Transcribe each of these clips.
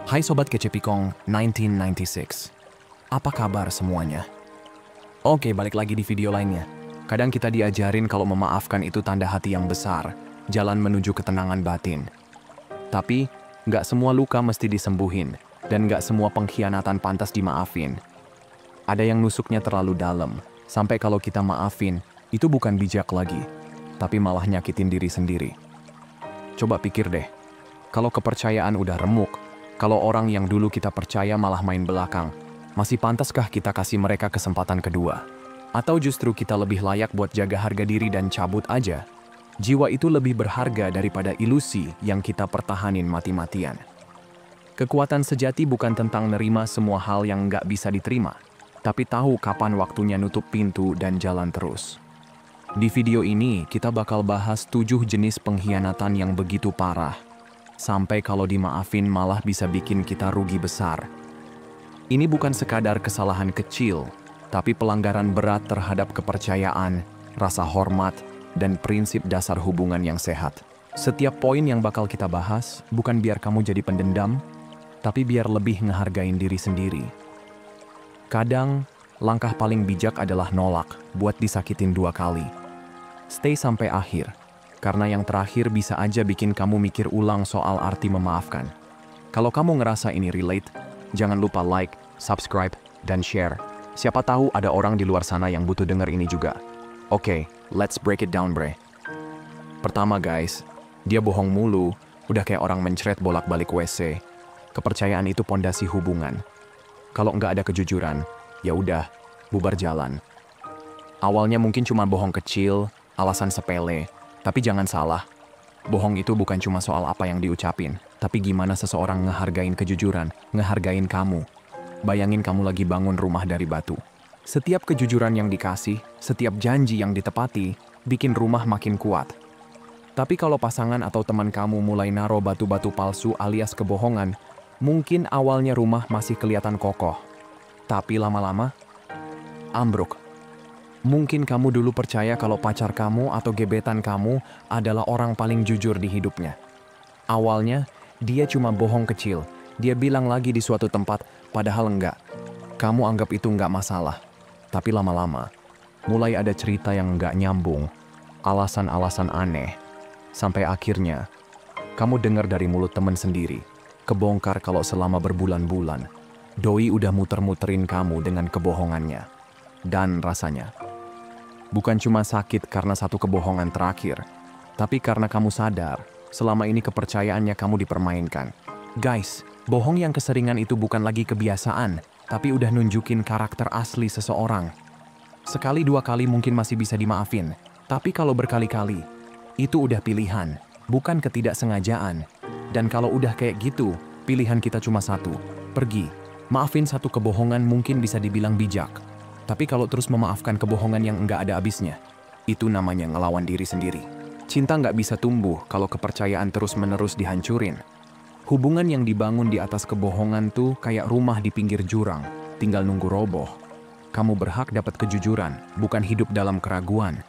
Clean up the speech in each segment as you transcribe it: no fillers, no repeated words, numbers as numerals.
Hai Sobat Kecepikong 1996. Apa kabar semuanya? Oke, balik lagi di video lainnya. Kadang kita diajarin kalau memaafkan itu tanda hati yang besar, jalan menuju ketenangan batin. Tapi, nggak semua luka mesti disembuhin, dan nggak semua pengkhianatan pantas dimaafin. Ada yang nusuknya terlalu dalam, sampai kalau kita maafin, itu bukan bijak lagi, tapi malah nyakitin diri sendiri. Coba pikir deh, kalau kepercayaan udah remuk, kalau orang yang dulu kita percaya malah main belakang, masih pantaskah kita kasih mereka kesempatan kedua? Atau justru kita lebih layak buat jaga harga diri dan cabut aja? Jiwa itu lebih berharga daripada ilusi yang kita pertahanin mati-matian. Kekuatan sejati bukan tentang nerima semua hal yang nggak bisa diterima, tapi tahu kapan waktunya nutup pintu dan jalan terus. Di video ini, kita bakal bahas 7 jenis pengkhianatan yang begitu parah, sampai kalau dimaafin malah bisa bikin kita rugi besar. Ini bukan sekadar kesalahan kecil, tapi pelanggaran berat terhadap kepercayaan, rasa hormat, dan prinsip dasar hubungan yang sehat. Setiap poin yang bakal kita bahas bukan biar kamu jadi pendendam, tapi biar lebih ngehargain diri sendiri. Kadang, langkah paling bijak adalah nolak buat disakitin 2 kali. Stay sampai akhir, karena yang terakhir bisa aja bikin kamu mikir ulang soal arti memaafkan. Kalau kamu ngerasa ini relate, jangan lupa like, subscribe, dan share. Siapa tahu ada orang di luar sana yang butuh denger ini juga. Oke, let's break it down, bre. Pertama guys, dia bohong mulu, udah kayak orang mencret bolak-balik WC. Kepercayaan itu pondasi hubungan. Kalau nggak ada kejujuran, ya udah, bubar jalan. Awalnya mungkin cuma bohong kecil, alasan sepele, tapi jangan salah. Bohong itu bukan cuma soal apa yang diucapin, tapi gimana seseorang ngehargain kejujuran, ngehargain kamu. Bayangin kamu lagi bangun rumah dari batu. Setiap kejujuran yang dikasih, setiap janji yang ditepati, bikin rumah makin kuat. Tapi kalau pasangan atau teman kamu mulai naruh batu-batu palsu alias kebohongan, mungkin awalnya rumah masih kelihatan kokoh. Tapi lama-lama, ambruk. Mungkin kamu dulu percaya kalau pacar kamu atau gebetan kamu adalah orang paling jujur di hidupnya. Awalnya, dia cuma bohong kecil. Dia bilang lagi di suatu tempat, padahal enggak. Kamu anggap itu enggak masalah. Tapi lama-lama, mulai ada cerita yang enggak nyambung, alasan-alasan aneh. Sampai akhirnya, kamu dengar dari mulut teman sendiri, kebongkar kalau selama berbulan-bulan, doi udah muter-muterin kamu dengan kebohongannya. Dan rasanya, bukan cuma sakit karena satu kebohongan terakhir, tapi karena kamu sadar, selama ini kepercayaannya kamu dipermainkan. Guys, bohong yang keseringan itu bukan lagi kebiasaan, tapi udah nunjukin karakter asli seseorang. Sekali 2 kali mungkin masih bisa dimaafin, tapi kalau berkali-kali, itu udah pilihan, bukan ketidaksengajaan. Dan kalau udah kayak gitu, pilihan kita cuma satu, pergi. Maafin satu kebohongan mungkin bisa dibilang bijak. Tapi kalau terus memaafkan kebohongan yang enggak ada habisnya, itu namanya ngelawan diri sendiri. Cinta nggak bisa tumbuh kalau kepercayaan terus-menerus dihancurin. Hubungan yang dibangun di atas kebohongan tuh kayak rumah di pinggir jurang, tinggal nunggu roboh. Kamu berhak dapat kejujuran, bukan hidup dalam keraguan.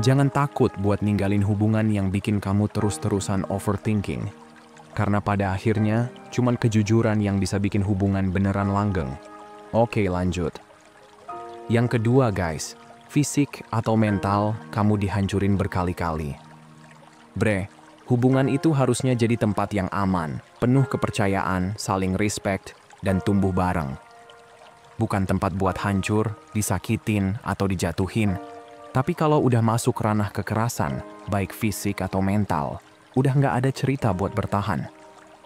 Jangan takut buat ninggalin hubungan yang bikin kamu terus-terusan overthinking. Karena pada akhirnya, cuman kejujuran yang bisa bikin hubungan beneran langgeng. Oke, lanjut. Yang kedua guys, fisik atau mental kamu dihancurin berkali-kali. Bre, hubungan itu harusnya jadi tempat yang aman, penuh kepercayaan, saling respect, dan tumbuh bareng. Bukan tempat buat hancur, disakitin, atau dijatuhin. Tapi kalau udah masuk ranah kekerasan, baik fisik atau mental, udah nggak ada cerita buat bertahan.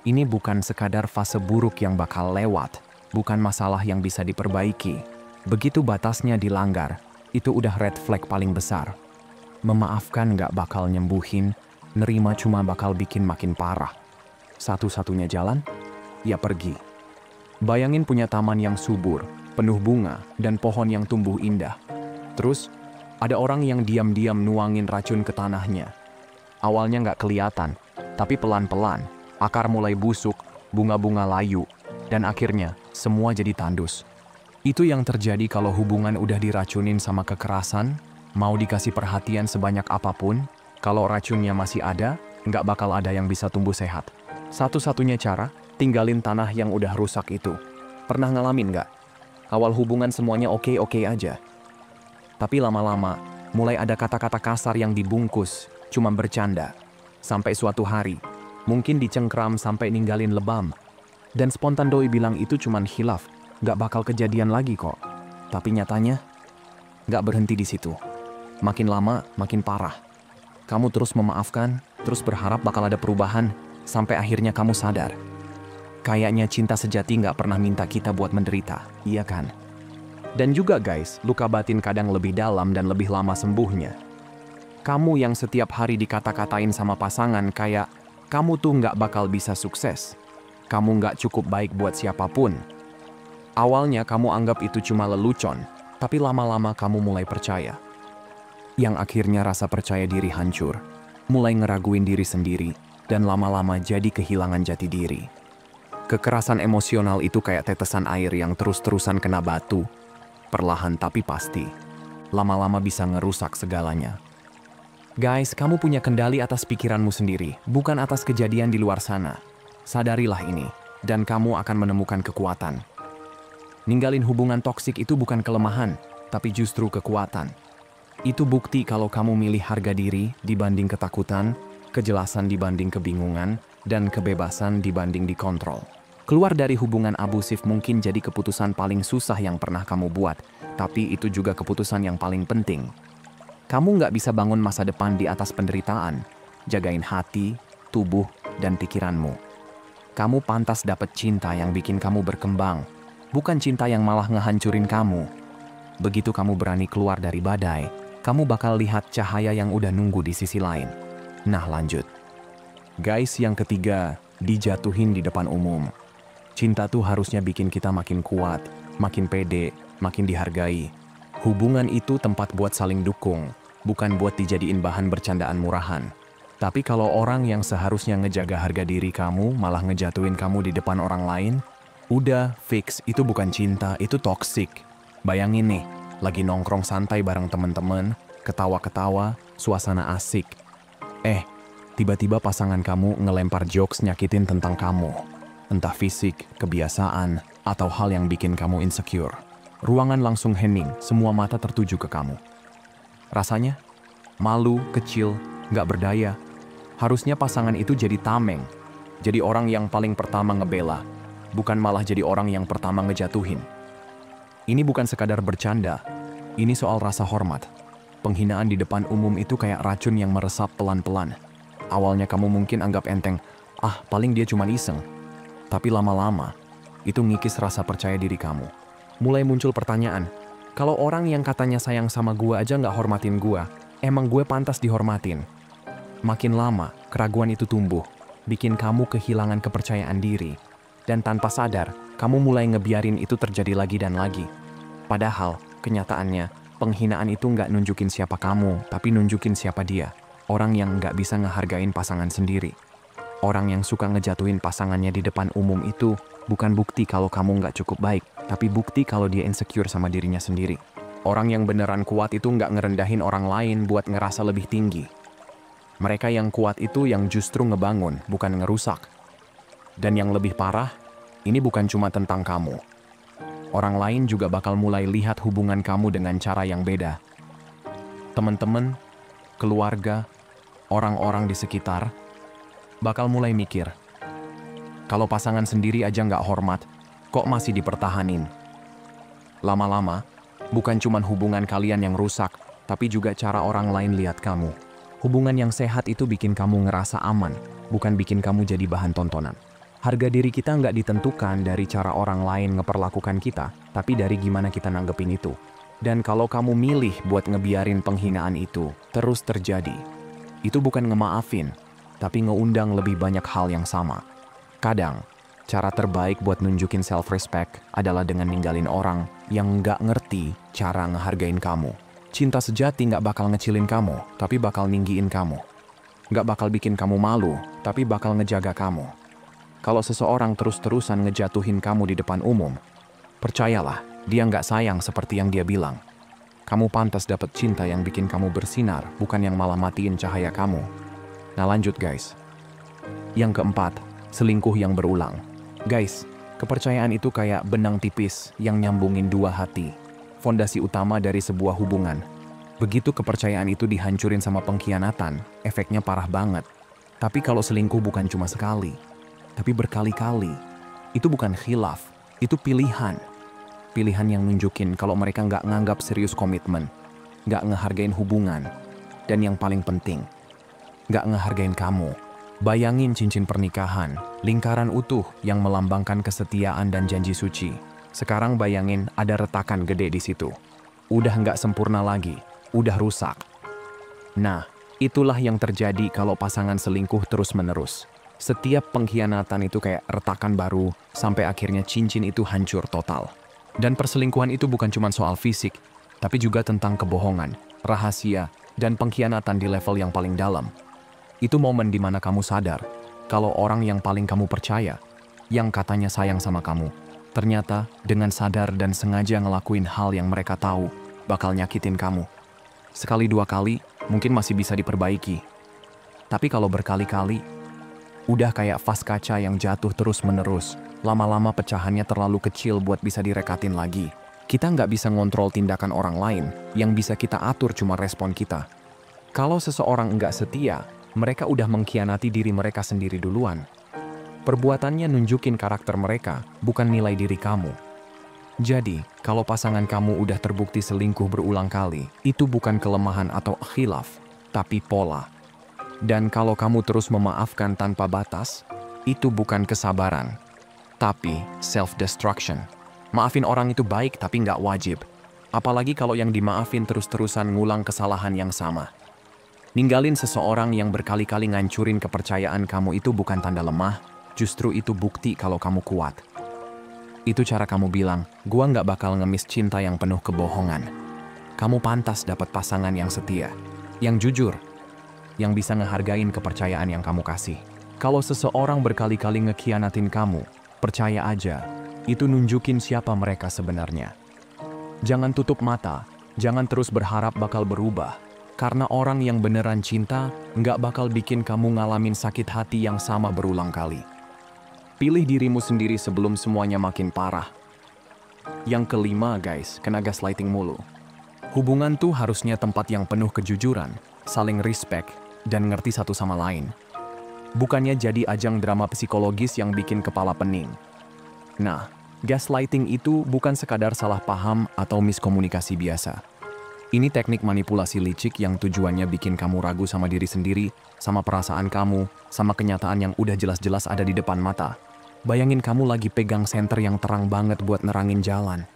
Ini bukan sekadar fase buruk yang bakal lewat, bukan masalah yang bisa diperbaiki. Begitu batasnya dilanggar, itu udah red flag paling besar. Memaafkan nggak bakal nyembuhin, nerima cuma bakal bikin makin parah. Satu-satunya jalan, ya pergi. Bayangin punya taman yang subur, penuh bunga, dan pohon yang tumbuh indah. Terus, ada orang yang diam-diam nuangin racun ke tanahnya. Awalnya nggak kelihatan, tapi pelan-pelan, akar mulai busuk, bunga-bunga layu, dan akhirnya semua jadi tandus. Itu yang terjadi kalau hubungan udah diracunin sama kekerasan, mau dikasih perhatian sebanyak apapun, kalau racunnya masih ada, nggak bakal ada yang bisa tumbuh sehat. Satu-satunya cara, tinggalin tanah yang udah rusak itu. Pernah ngalamin nggak? Awal hubungan semuanya oke-oke aja. Tapi lama-lama, mulai ada kata-kata kasar yang dibungkus, cuma bercanda. Sampai suatu hari, mungkin dicengkram sampai ninggalin lebam. Dan spontan doi bilang itu cuman khilaf, nggak bakal kejadian lagi kok. Tapi nyatanya, nggak berhenti di situ. Makin lama, makin parah. Kamu terus memaafkan, terus berharap bakal ada perubahan, sampai akhirnya kamu sadar. Kayaknya cinta sejati nggak pernah minta kita buat menderita, iya kan? Dan juga guys, luka batin kadang lebih dalam dan lebih lama sembuhnya. Kamu yang setiap hari dikata-katain sama pasangan kayak, kamu tuh nggak bakal bisa sukses. Kamu nggak cukup baik buat siapapun. Awalnya kamu anggap itu cuma lelucon, tapi lama-lama kamu mulai percaya. Yang akhirnya rasa percaya diri hancur, mulai ngeraguin diri sendiri, dan lama-lama jadi kehilangan jati diri. Kekerasan emosional itu kayak tetesan air yang terus-terusan kena batu. Perlahan tapi pasti. Lama-lama bisa ngerusak segalanya. Guys, kamu punya kendali atas pikiranmu sendiri, bukan atas kejadian di luar sana. Sadarilah ini, dan kamu akan menemukan kekuatan. Ninggalin hubungan toksik itu bukan kelemahan, tapi justru kekuatan. Itu bukti kalau kamu milih harga diri dibanding ketakutan, kejelasan dibanding kebingungan, dan kebebasan dibanding dikontrol. Keluar dari hubungan abusif mungkin jadi keputusan paling susah yang pernah kamu buat, tapi itu juga keputusan yang paling penting. Kamu nggak bisa bangun masa depan di atas penderitaan. Jagain hati, tubuh, dan pikiranmu. Kamu pantas dapat cinta yang bikin kamu berkembang, bukan cinta yang malah ngehancurin kamu. Begitu kamu berani keluar dari badai, kamu bakal lihat cahaya yang udah nunggu di sisi lain. Nah lanjut. Guys, yang ketiga, dijatuhin di depan umum. Cinta tuh harusnya bikin kita makin kuat, makin pede, makin dihargai. Hubungan itu tempat buat saling dukung, bukan buat dijadiin bahan bercandaan murahan. Tapi kalau orang yang seharusnya ngejaga harga diri kamu malah ngejatuhin kamu di depan orang lain, udah fix itu bukan cinta, itu toksik. Bayangin nih, lagi nongkrong santai bareng temen-temen, ketawa-ketawa, suasana asik. Tiba-tiba pasangan kamu ngelempar jokes nyakitin tentang kamu. Entah fisik, kebiasaan, atau hal yang bikin kamu insecure. Ruangan langsung hening, semua mata tertuju ke kamu. Rasanya? Malu, kecil, nggak berdaya. Harusnya pasangan itu jadi tameng. Jadi orang yang paling pertama ngebela. Bukan malah jadi orang yang pertama ngejatuhin. Ini bukan sekadar bercanda. Ini soal rasa hormat. Penghinaan di depan umum itu kayak racun yang meresap pelan-pelan. Awalnya kamu mungkin anggap enteng, paling dia cuma iseng. Tapi lama-lama, itu ngikis rasa percaya diri kamu. Mulai muncul pertanyaan, kalau orang yang katanya sayang sama gua aja nggak hormatin gua, emang gue pantas dihormatin? Makin lama, keraguan itu tumbuh, bikin kamu kehilangan kepercayaan diri. Dan tanpa sadar, kamu mulai ngebiarin itu terjadi lagi dan lagi. Padahal, kenyataannya, penghinaan itu nggak nunjukin siapa kamu, tapi nunjukin siapa dia. Orang yang nggak bisa ngehargain pasangan sendiri. Orang yang suka ngejatuhin pasangannya di depan umum itu bukan bukti kalau kamu nggak cukup baik, tapi bukti kalau dia insecure sama dirinya sendiri. Orang yang beneran kuat itu nggak ngerendahin orang lain buat ngerasa lebih tinggi. Mereka yang kuat itu yang justru ngebangun, bukan ngerusak. Dan yang lebih parah, ini bukan cuma tentang kamu. Orang lain juga bakal mulai lihat hubungan kamu dengan cara yang beda. Teman-teman, keluarga, orang-orang di sekitar, bakal mulai mikir, kalau pasangan sendiri aja nggak hormat, kok masih dipertahanin? Lama-lama, bukan cuma hubungan kalian yang rusak, tapi juga cara orang lain lihat kamu. Hubungan yang sehat itu bikin kamu ngerasa aman, bukan bikin kamu jadi bahan tontonan. Harga diri kita nggak ditentukan dari cara orang lain ngeperlakukan kita, tapi dari gimana kita nanggepin itu. Dan kalau kamu milih buat ngebiarin penghinaan itu terus terjadi, itu bukan ngemaafin, tapi ngeundang lebih banyak hal yang sama. Kadang, cara terbaik buat nunjukin self-respect adalah dengan ninggalin orang yang nggak ngerti cara ngehargain kamu. Cinta sejati nggak bakal ngecilin kamu, tapi bakal ninggiin kamu. Nggak bakal bikin kamu malu, tapi bakal ngejaga kamu. Kalau seseorang terus-terusan ngejatuhin kamu di depan umum, percayalah, dia nggak sayang seperti yang dia bilang. Kamu pantas dapat cinta yang bikin kamu bersinar, bukan yang malah matiin cahaya kamu. Nah lanjut guys. Yang keempat, selingkuh yang berulang. Guys, kepercayaan itu kayak benang tipis yang nyambungin dua hati. Fondasi utama dari sebuah hubungan. Begitu kepercayaan itu dihancurin sama pengkhianatan, efeknya parah banget. Tapi kalau selingkuh bukan cuma sekali, tapi berkali-kali, itu bukan khilaf, itu pilihan. Pilihan yang nunjukin kalau mereka nggak nganggap serius komitmen, nggak ngehargain hubungan, dan yang paling penting, nggak ngehargain kamu. Bayangin cincin pernikahan, lingkaran utuh yang melambangkan kesetiaan dan janji suci. Sekarang bayangin ada retakan gede di situ. Udah nggak sempurna lagi, udah rusak. Nah, itulah yang terjadi kalau pasangan selingkuh terus-menerus. Setiap pengkhianatan itu kayak retakan baru, sampai akhirnya cincin itu hancur total. Dan perselingkuhan itu bukan cuma soal fisik, tapi juga tentang kebohongan, rahasia, dan pengkhianatan di level yang paling dalam. Itu momen di mana kamu sadar, kalau orang yang paling kamu percaya, yang katanya sayang sama kamu, ternyata dengan sadar dan sengaja ngelakuin hal yang mereka tahu, bakal nyakitin kamu. Sekali dua kali, mungkin masih bisa diperbaiki. Tapi kalau berkali-kali, udah kayak vas kaca yang jatuh terus-menerus, lama-lama pecahannya terlalu kecil buat bisa direkatin lagi. Kita nggak bisa ngontrol tindakan orang lain, yang bisa kita atur cuma respon kita. Kalau seseorang nggak setia, mereka udah mengkhianati diri mereka sendiri duluan. Perbuatannya nunjukin karakter mereka, bukan nilai diri kamu. Jadi, kalau pasangan kamu udah terbukti selingkuh berulang kali, itu bukan kelemahan atau khilaf, tapi pola. Dan kalau kamu terus memaafkan tanpa batas, itu bukan kesabaran, tapi self-destruction. Maafin orang itu baik tapi nggak wajib. Apalagi kalau yang dimaafin terus-terusan ngulang kesalahan yang sama. Ninggalin seseorang yang berkali-kali ngancurin kepercayaan kamu itu bukan tanda lemah, justru itu bukti kalau kamu kuat. Itu cara kamu bilang, gua nggak bakal ngemis cinta yang penuh kebohongan. Kamu pantas dapat pasangan yang setia, yang jujur, yang bisa ngehargain kepercayaan yang kamu kasih. Kalau seseorang berkali-kali ngekhianatin kamu, percaya aja, itu nunjukin siapa mereka sebenarnya. Jangan tutup mata, jangan terus berharap bakal berubah. Karena orang yang beneran cinta nggak bakal bikin kamu ngalamin sakit hati yang sama berulang kali. Pilih dirimu sendiri sebelum semuanya makin parah. Yang kelima guys, kena gaslighting mulu. Hubungan tuh harusnya tempat yang penuh kejujuran, saling respect, dan ngerti satu sama lain. Bukannya jadi ajang drama psikologis yang bikin kepala pening. Nah, gaslighting itu bukan sekadar salah paham atau miskomunikasi biasa. Ini teknik manipulasi licik yang tujuannya bikin kamu ragu sama diri sendiri, sama perasaan kamu, sama kenyataan yang udah jelas-jelas ada di depan mata. Bayangin kamu lagi pegang senter yang terang banget buat nerangin jalan.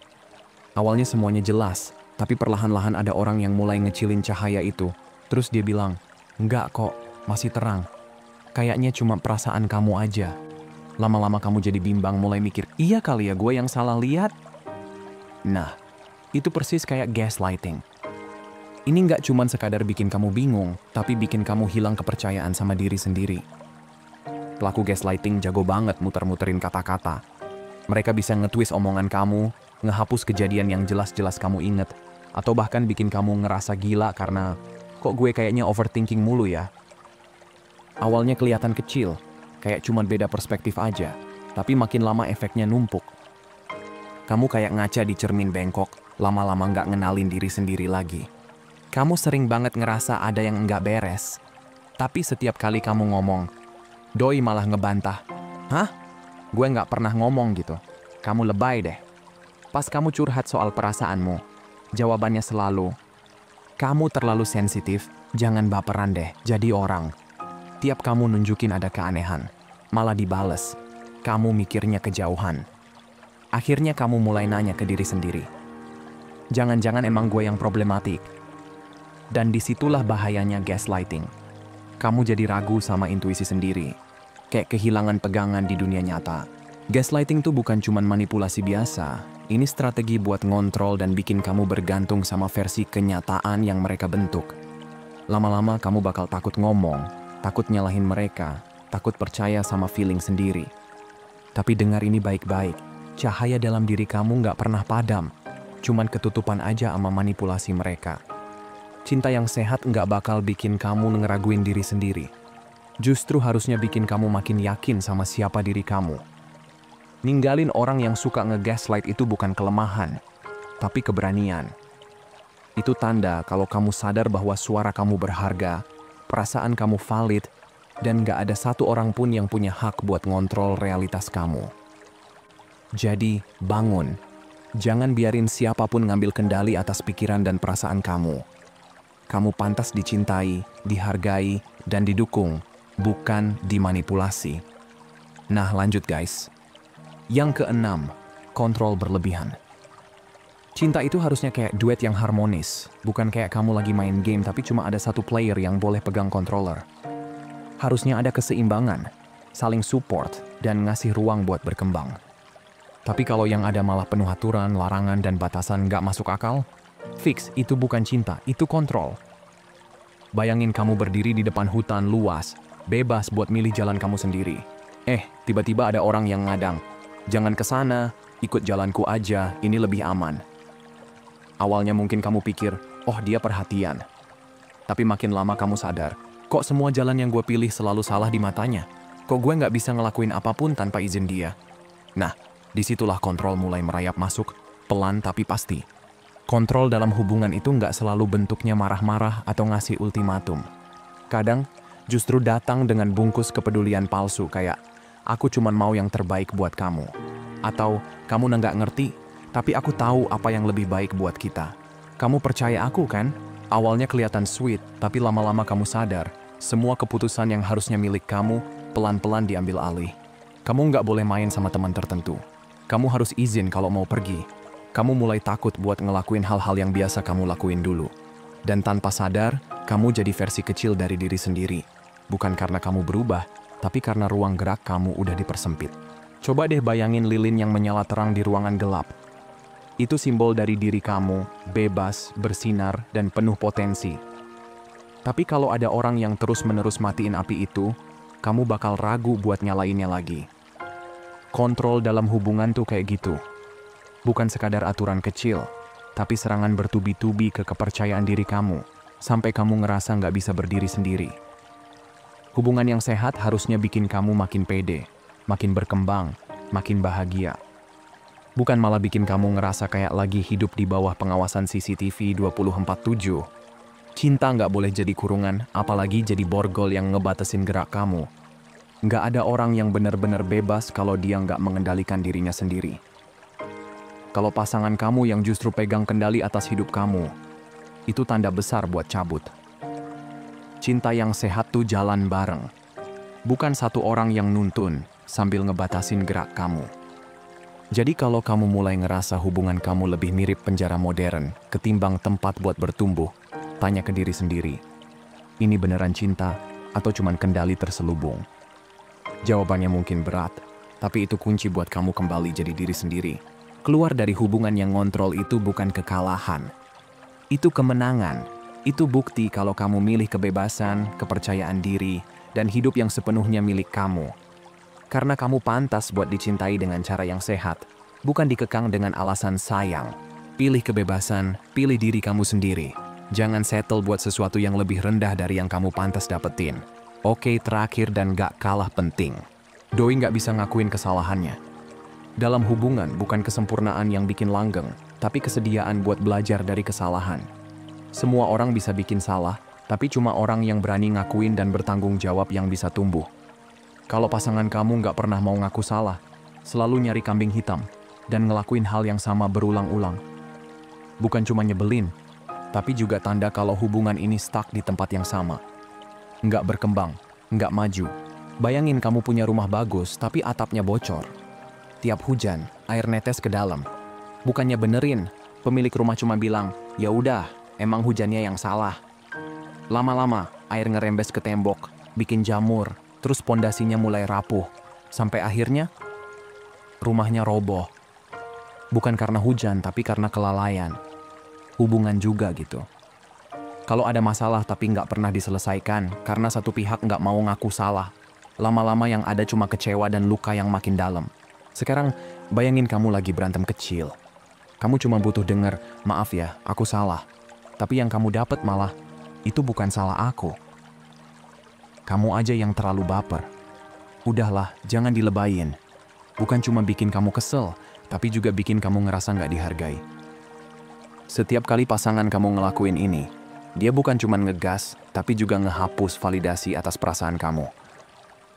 Awalnya semuanya jelas, tapi perlahan-lahan ada orang yang mulai ngecilin cahaya itu. Terus dia bilang, "Enggak kok, masih terang. Kayaknya cuma perasaan kamu aja." Lama-lama kamu jadi bimbang mulai mikir, iya kali ya gue yang salah lihat? Nah, itu persis kayak gaslighting. Ini nggak cuma sekadar bikin kamu bingung, tapi bikin kamu hilang kepercayaan sama diri sendiri. Pelaku gaslighting jago banget muter-muterin kata-kata. Mereka bisa nge-twist omongan kamu, ngehapus kejadian yang jelas-jelas kamu inget, atau bahkan bikin kamu ngerasa gila karena, kok gue kayaknya overthinking mulu ya? Awalnya kelihatan kecil, kayak cuma beda perspektif aja, tapi makin lama efeknya numpuk. Kamu kayak ngaca di cermin bengkok, lama-lama nggak ngenalin diri sendiri lagi. Kamu sering banget ngerasa ada yang nggak beres. Tapi setiap kali kamu ngomong, doi malah ngebantah. Hah? Gue nggak pernah ngomong gitu. Kamu lebay deh. Pas kamu curhat soal perasaanmu, jawabannya selalu, kamu terlalu sensitif, jangan baperan deh, jadi orang. Tiap kamu nunjukin ada keanehan, malah dibales. Kamu mikirnya kejauhan. Akhirnya kamu mulai nanya ke diri sendiri. Jangan-jangan emang gue yang problematik. Dan disitulah bahayanya gaslighting. Kamu jadi ragu sama intuisi sendiri. Kayak kehilangan pegangan di dunia nyata. Gaslighting tuh bukan cuman manipulasi biasa. Ini strategi buat ngontrol dan bikin kamu bergantung sama versi kenyataan yang mereka bentuk. Lama-lama kamu bakal takut ngomong, takut nyalahin mereka, takut percaya sama feeling sendiri. Tapi dengar ini baik-baik. Cahaya dalam diri kamu nggak pernah padam. Cuman ketutupan aja sama manipulasi mereka. Cinta yang sehat nggak bakal bikin kamu ngeraguin diri sendiri. Justru harusnya bikin kamu makin yakin sama siapa diri kamu. Ninggalin orang yang suka nge-gaslight itu bukan kelemahan, tapi keberanian. Itu tanda kalau kamu sadar bahwa suara kamu berharga, perasaan kamu valid, dan gak ada satu orang pun yang punya hak buat ngontrol realitas kamu. Jadi, bangun. Jangan biarin siapapun ngambil kendali atas pikiran dan perasaan kamu. Kamu pantas dicintai, dihargai, dan didukung, bukan dimanipulasi. Nah, lanjut guys. Yang keenam, kontrol berlebihan. Cinta itu harusnya kayak duet yang harmonis, bukan kayak kamu lagi main game tapi cuma ada satu player yang boleh pegang controller. Harusnya ada keseimbangan, saling support, dan ngasih ruang buat berkembang. Tapi kalau yang ada malah penuh aturan, larangan, dan batasan nggak masuk akal, fix itu bukan cinta, itu kontrol. Bayangin kamu berdiri di depan hutan luas, bebas buat milih jalan kamu sendiri. Tiba-tiba ada orang yang ngadang, jangan ke sana, ikut jalanku aja, ini lebih aman. Awalnya mungkin kamu pikir, oh dia perhatian. Tapi makin lama kamu sadar, kok semua jalan yang gue pilih selalu salah di matanya? Kok gue nggak bisa ngelakuin apapun tanpa izin dia? Nah, disitulah kontrol mulai merayap masuk, pelan tapi pasti. Kontrol dalam hubungan itu nggak selalu bentuknya marah-marah atau ngasih ultimatum. Kadang, justru datang dengan bungkus kepedulian palsu kayak, aku cuman mau yang terbaik buat kamu. Atau, kamu nggak ngerti, tapi aku tahu apa yang lebih baik buat kita. Kamu percaya aku kan? Awalnya kelihatan sweet, tapi lama-lama kamu sadar, semua keputusan yang harusnya milik kamu, pelan-pelan diambil alih. Kamu nggak boleh main sama teman tertentu. Kamu harus izin kalau mau pergi. Kamu mulai takut buat ngelakuin hal-hal yang biasa kamu lakuin dulu. Dan tanpa sadar, kamu jadi versi kecil dari diri sendiri. Bukan karena kamu berubah, tapi karena ruang gerak kamu udah dipersempit. Coba deh bayangin lilin yang menyala terang di ruangan gelap. Itu simbol dari diri kamu, bebas, bersinar, dan penuh potensi. Tapi kalau ada orang yang terus-menerus matiin api itu, kamu bakal ragu buat nyalainnya lagi. Kontrol dalam hubungan tuh kayak gitu. Bukan sekadar aturan kecil, tapi serangan bertubi-tubi ke kepercayaan diri kamu, sampai kamu ngerasa nggak bisa berdiri sendiri. Hubungan yang sehat harusnya bikin kamu makin pede, makin berkembang, makin bahagia. Bukan malah bikin kamu ngerasa kayak lagi hidup di bawah pengawasan CCTV 24/7. Cinta nggak boleh jadi kurungan, apalagi jadi borgol yang ngebatasin gerak kamu. Nggak ada orang yang benar-benar bebas kalau dia nggak mengendalikan dirinya sendiri. Kalau pasangan kamu yang justru pegang kendali atas hidup kamu, itu tanda besar buat cabut. Cinta yang sehat tuh jalan bareng. Bukan satu orang yang nuntun sambil ngebatasin gerak kamu. Jadi kalau kamu mulai ngerasa hubungan kamu lebih mirip penjara modern ketimbang tempat buat bertumbuh, tanya ke diri sendiri, ini beneran cinta atau cuman kendali terselubung? Jawabannya mungkin berat, tapi itu kunci buat kamu kembali jadi diri sendiri. Keluar dari hubungan yang ngontrol itu bukan kekalahan. Itu kemenangan. Itu bukti kalau kamu milih kebebasan, kepercayaan diri, dan hidup yang sepenuhnya milik kamu. Karena kamu pantas buat dicintai dengan cara yang sehat, bukan dikekang dengan alasan sayang. Pilih kebebasan, pilih diri kamu sendiri. Jangan settle buat sesuatu yang lebih rendah dari yang kamu pantas dapetin. Oke, terakhir dan gak kalah penting. Doi gak bisa ngakuin kesalahannya. Dalam hubungan bukan kesempurnaan yang bikin langgeng, tapi kesediaan buat belajar dari kesalahan. Semua orang bisa bikin salah, tapi cuma orang yang berani ngakuin dan bertanggung jawab yang bisa tumbuh. Kalau pasangan kamu nggak pernah mau ngaku salah, selalu nyari kambing hitam, dan ngelakuin hal yang sama berulang-ulang. Bukan cuma nyebelin, tapi juga tanda kalau hubungan ini stuck di tempat yang sama. Nggak berkembang, nggak maju. Bayangin kamu punya rumah bagus, tapi atapnya bocor. Tiap hujan, air netes ke dalam. Bukannya benerin, pemilik rumah cuma bilang, ya udah, emang hujannya yang salah. Lama-lama, air ngerembes ke tembok, bikin jamur, terus pondasinya mulai rapuh. Sampai akhirnya, rumahnya roboh. Bukan karena hujan, tapi karena kelalaian. Hubungan juga gitu. Kalau ada masalah tapi nggak pernah diselesaikan, karena satu pihak nggak mau ngaku salah. Lama-lama yang ada cuma kecewa dan luka yang makin dalam. Sekarang, bayangin kamu lagi berantem kecil. Kamu cuma butuh denger, maaf ya, aku salah. Tapi yang kamu dapat malah, itu bukan salah aku. Kamu aja yang terlalu baper. Udahlah, jangan dilebayin. bukan cuma bikin kamu kesel, tapi juga bikin kamu ngerasa nggak dihargai. Setiap kali pasangan kamu ngelakuin ini, dia bukan cuma ngegas, tapi juga ngehapus validasi atas perasaan kamu.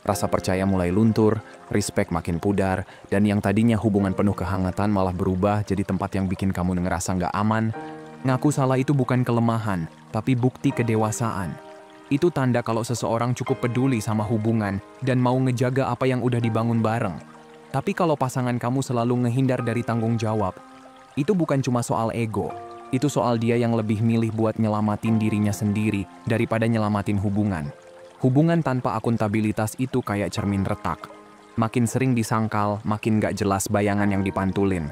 Rasa percaya mulai luntur, respect makin pudar, dan yang tadinya hubungan penuh kehangatan malah berubah jadi tempat yang bikin kamu ngerasa nggak aman. Ngaku salah itu bukan kelemahan, tapi bukti kedewasaan. Itu tanda kalau seseorang cukup peduli sama hubungan dan mau ngejaga apa yang udah dibangun bareng. Tapi kalau pasangan kamu selalu ngehindar dari tanggung jawab, itu bukan cuma soal ego. Itu soal dia yang lebih milih buat nyelamatin dirinya sendiri daripada nyelamatin hubungan. Hubungan tanpa akuntabilitas itu kayak cermin retak. Makin sering disangkal, makin gak jelas bayangan yang dipantulin.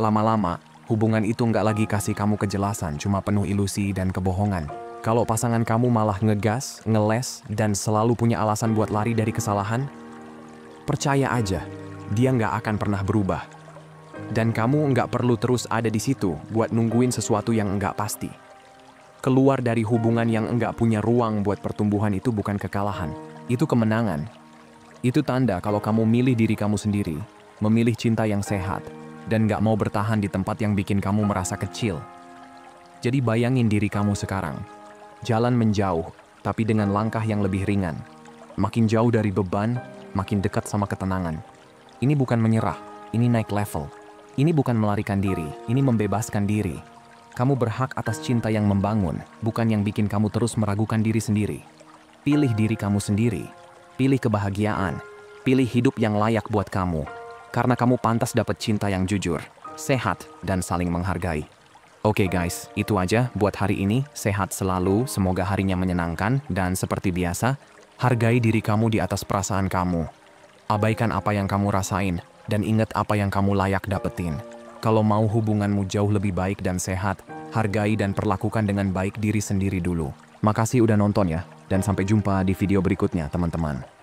Lama-lama, hubungan itu nggak lagi kasih kamu kejelasan, cuma penuh ilusi dan kebohongan. Kalau pasangan kamu malah ngegas, ngeles, dan selalu punya alasan buat lari dari kesalahan, percaya aja, dia nggak akan pernah berubah. Dan kamu nggak perlu terus ada di situ buat nungguin sesuatu yang nggak pasti. Keluar dari hubungan yang nggak punya ruang buat pertumbuhan itu bukan kekalahan, itu kemenangan. Itu tanda kalau kamu milih diri kamu sendiri, memilih cinta yang sehat, dan gak mau bertahan di tempat yang bikin kamu merasa kecil. Jadi bayangin diri kamu sekarang. Jalan menjauh, tapi dengan langkah yang lebih ringan. Makin jauh dari beban, makin dekat sama ketenangan. Ini bukan menyerah, ini naik level. Ini bukan melarikan diri, ini membebaskan diri. Kamu berhak atas cinta yang membangun, bukan yang bikin kamu terus meragukan diri sendiri. Pilih diri kamu sendiri. Pilih kebahagiaan. Pilih hidup yang layak buat kamu. Karena kamu pantas dapat cinta yang jujur, sehat, dan saling menghargai. Oke guys, itu aja buat hari ini. Sehat selalu, semoga harinya menyenangkan, dan seperti biasa, hargai diri kamu di atas perasaan kamu. Abaikan apa yang kamu rasain, dan ingat apa yang kamu layak dapetin. Kalau mau hubunganmu jauh lebih baik dan sehat, hargai dan perlakukan dengan baik diri sendiri dulu. Makasih udah nonton ya, dan sampai jumpa di video berikutnya teman-teman.